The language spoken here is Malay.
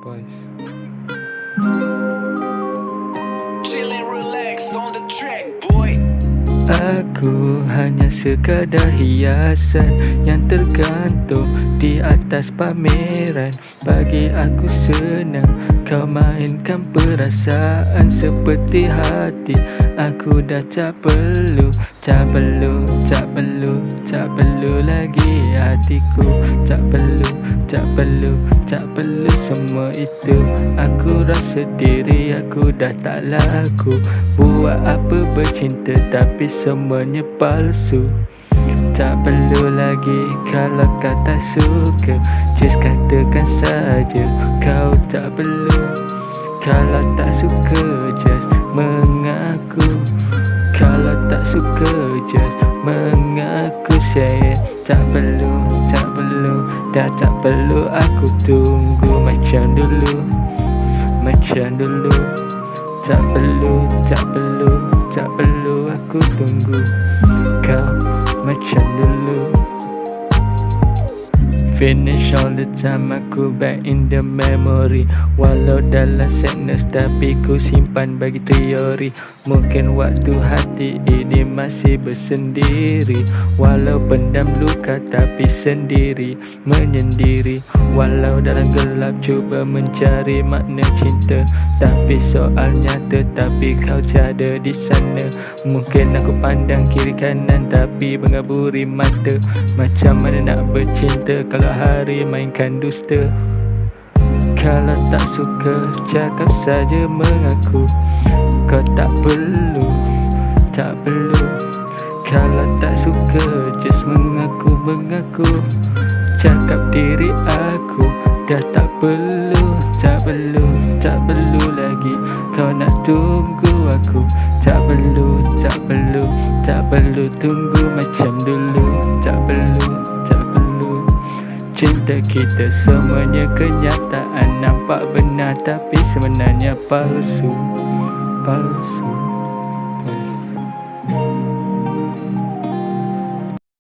boys. Chillin' relax on the track, boy. Aku hanya sekadar hiasan yang tergantung di atas pameran. Bagi aku senang kau mainkan perasaan seperti hati. Aku dah tak perlu lagi hatiku. Tak perlu semua itu. Aku rasa diri aku dah tak laku. Buat apa bercinta tapi semuanya palsu. Tak perlu lagi kalau kau tak suka. Just katakan saja kau tak perlu. Kalau tak suka just mengaku. Kalau tak suka just mengaku. Saya tak perlu, dah tak perlu aku tunggu macam dulu. Tak perlu aku tunggu kau macam dulu. Finish all the time, aku back in the memory. Walau dalam sadness tapi ku simpan bagi teori. Mungkin waktu hati ini masih bersendiri. Walau pendam luka tapi sendiri menyendiri. Walau dalam gelap cuba mencari makna cinta. Tapi soalnya tetapi kau tiada di sana. Mungkin aku pandang kiri kanan tapi mengaburi mata. Macam mana nak bercinta kalau hari mainkan dusta. Kalau tak suka cakap saja mengaku. Kau tak perlu. Kalau tak suka just mengaku. Cakap diri aku dah tak perlu lagi kau nak tunggu aku. Tak perlu tunggu macam dulu. Tak perlu. Cinta kita semuanya kenyataan. Nampak benar tapi sebenarnya palsu.